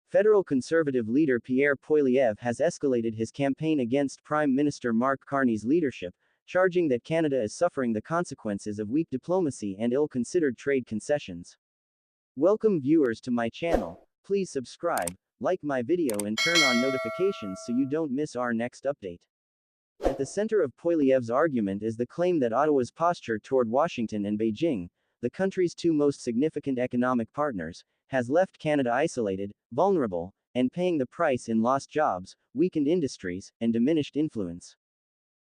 Federal Conservative leader Pierre Poilievre has escalated his campaign against Prime Minister Mark Carney's leadership, charging that Canada is suffering the consequences of weak diplomacy and ill-considered trade concessions. Welcome viewers to my channel. Please subscribe, like my video and turn on notifications so you don't miss our next update. At the center of Poilievre's argument is the claim that Ottawa's posture toward Washington and Beijing, the country's two most significant economic partners, has left Canada isolated, vulnerable, and paying the price in lost jobs, weakened industries, and diminished influence.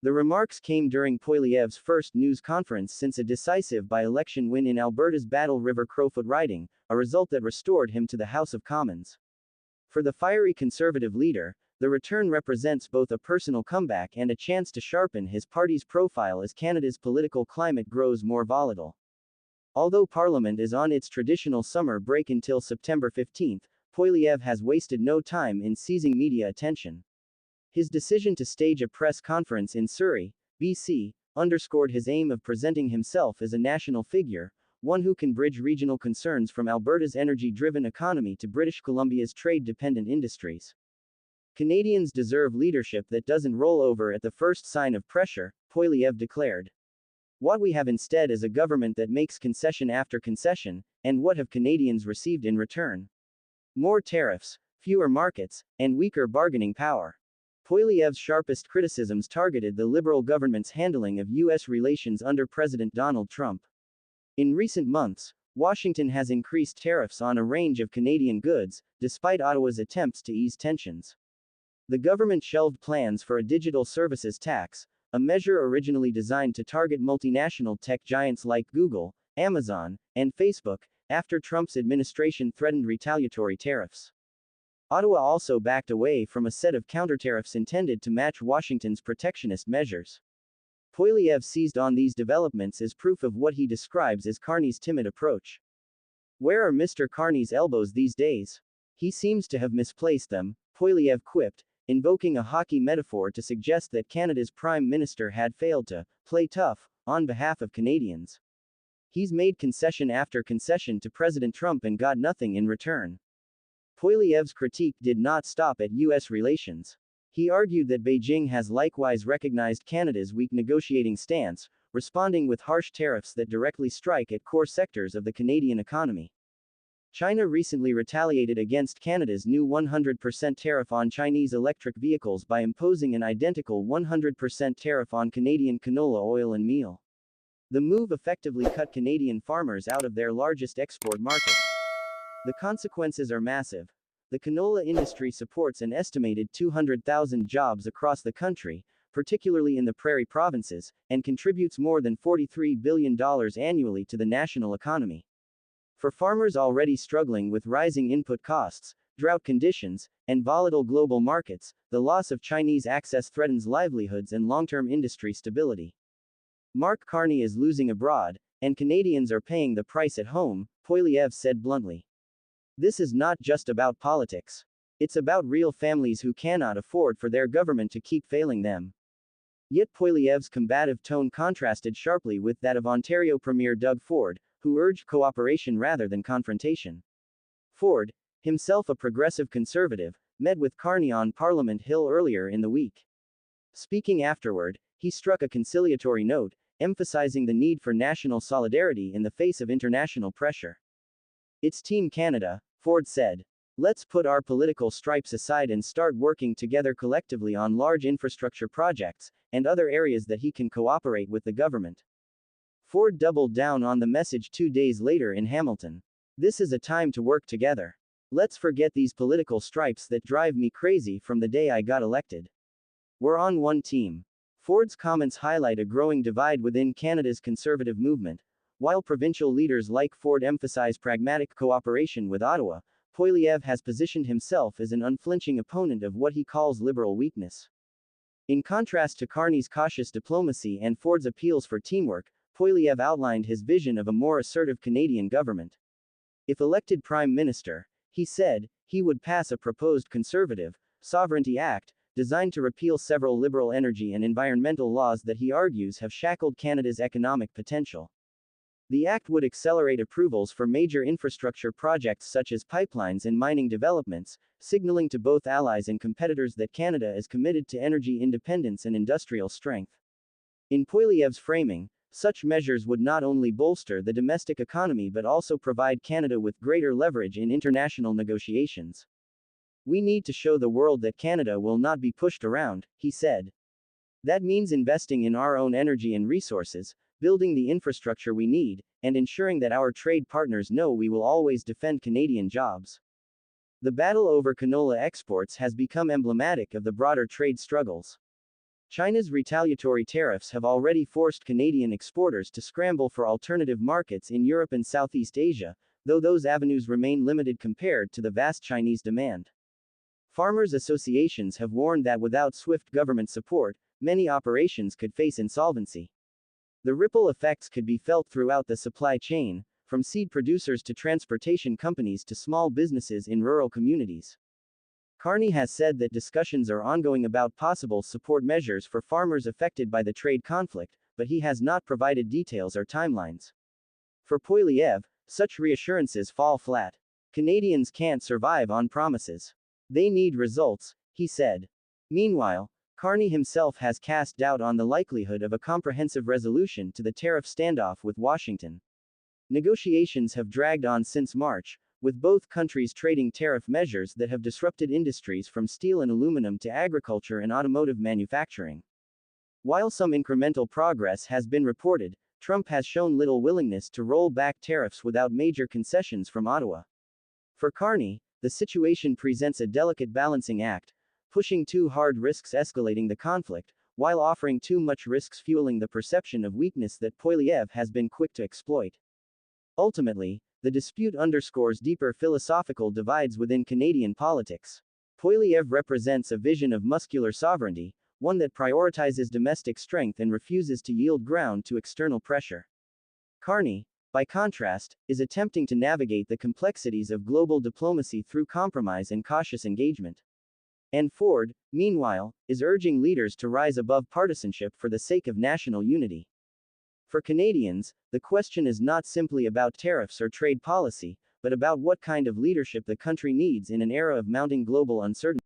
The remarks came during Poilievre's first news conference since a decisive by-election win in Alberta's Battle River Crowfoot riding, a result that restored him to the House of Commons. For the fiery Conservative leader, the return represents both a personal comeback and a chance to sharpen his party's profile as Canada's political climate grows more volatile. Although Parliament is on its traditional summer break until September 15, Poilievre has wasted no time in seizing media attention. His decision to stage a press conference in Surrey, BC, underscored his aim of presenting himself as a national figure, one who can bridge regional concerns from Alberta's energy-driven economy to British Columbia's trade-dependent industries. Canadians deserve leadership that doesn't roll over at the first sign of pressure, Poilievre declared. What we have instead is a government that makes concession after concession, and what have Canadians received in return? More tariffs, fewer markets, and weaker bargaining power. Poilievre's sharpest criticisms targeted the Liberal government's handling of U.S. relations under President Donald Trump. In recent months, Washington has increased tariffs on a range of Canadian goods, despite Ottawa's attempts to ease tensions. The government shelved plans for a digital services tax, a measure originally designed to target multinational tech giants like Google, Amazon, and Facebook, after Trump's administration threatened retaliatory tariffs. Ottawa also backed away from a set of countertariffs intended to match Washington's protectionist measures. Poilievre seized on these developments as proof of what he describes as Carney's timid approach. Where are Mr. Carney's elbows these days? He seems to have misplaced them, Poilievre quipped, invoking a hockey metaphor to suggest that Canada's Prime Minister had failed to play tough on behalf of Canadians. He's made concession after concession to President Trump and got nothing in return. Poilievre's critique did not stop at U.S. relations. He argued that Beijing has likewise recognized Canada's weak negotiating stance, responding with harsh tariffs that directly strike at core sectors of the Canadian economy. China recently retaliated against Canada's new 100% tariff on Chinese electric vehicles by imposing an identical 100% tariff on Canadian canola oil and meal. The move effectively cut Canadian farmers out of their largest export market. The consequences are massive. The canola industry supports an estimated 200,000 jobs across the country, particularly in the prairie provinces, and contributes more than $43 billion annually to the national economy. For farmers already struggling with rising input costs, drought conditions, and volatile global markets, the loss of Chinese access threatens livelihoods and long-term industry stability. Mark Carney is losing abroad, and Canadians are paying the price at home, Poilievre said bluntly. This is not just about politics. It's about real families who cannot afford for their government to keep failing them. Yet Poilievre's combative tone contrasted sharply with that of Ontario Premier Doug Ford, who urged cooperation rather than confrontation. Ford, himself a progressive conservative, met with Carney on Parliament Hill earlier in the week. Speaking afterward, he struck a conciliatory note, emphasizing the need for national solidarity in the face of international pressure. It's Team Canada, Ford said. Let's put our political stripes aside and start working together collectively on large infrastructure projects, and other areas that he can cooperate with the government. Ford doubled down on the message 2 days later in Hamilton. This is a time to work together. Let's forget these political stripes that drive me crazy from the day I got elected. We're on one team. Ford's comments highlight a growing divide within Canada's conservative movement. While provincial leaders like Ford emphasize pragmatic cooperation with Ottawa, Poilievre has positioned himself as an unflinching opponent of what he calls liberal weakness. In contrast to Carney's cautious diplomacy and Ford's appeals for teamwork, Poilievre outlined his vision of a more assertive Canadian government. If elected Prime Minister, he said, he would pass a proposed Conservative Sovereignty Act, designed to repeal several liberal energy and environmental laws that he argues have shackled Canada's economic potential. The act would accelerate approvals for major infrastructure projects such as pipelines and mining developments, signaling to both allies and competitors that Canada is committed to energy independence and industrial strength. In Poilievre's framing, such measures would not only bolster the domestic economy but also provide Canada with greater leverage in international negotiations. We need to show the world that Canada will not be pushed around, he said. That means investing in our own energy and resources, building the infrastructure we need, and ensuring that our trade partners know we will always defend Canadian jobs. The battle over canola exports has become emblematic of the broader trade struggles. China's retaliatory tariffs have already forced Canadian exporters to scramble for alternative markets in Europe and Southeast Asia, though those avenues remain limited compared to the vast Chinese demand. Farmers' associations have warned that without swift government support, many operations could face insolvency. The ripple effects could be felt throughout the supply chain, from seed producers to transportation companies to small businesses in rural communities. Carney has said that discussions are ongoing about possible support measures for farmers affected by the trade conflict, but he has not provided details or timelines. For Poilievre, such reassurances fall flat. Canadians can't survive on promises. They need results, he said. Meanwhile, Carney himself has cast doubt on the likelihood of a comprehensive resolution to the tariff standoff with Washington. Negotiations have dragged on since March, with both countries trading tariff measures that have disrupted industries from steel and aluminum to agriculture and automotive manufacturing. While some incremental progress has been reported, Trump has shown little willingness to roll back tariffs without major concessions from Ottawa. For Carney, the situation presents a delicate balancing act, pushing too hard risks escalating the conflict, while offering too much risks fueling the perception of weakness that Poilievre has been quick to exploit. Ultimately, the dispute underscores deeper philosophical divides within Canadian politics. Poilievre represents a vision of muscular sovereignty, one that prioritizes domestic strength and refuses to yield ground to external pressure. Carney, by contrast, is attempting to navigate the complexities of global diplomacy through compromise and cautious engagement. And Ford, meanwhile, is urging leaders to rise above partisanship for the sake of national unity. For Canadians, the question is not simply about tariffs or trade policy, but about what kind of leadership the country needs in an era of mounting global uncertainty.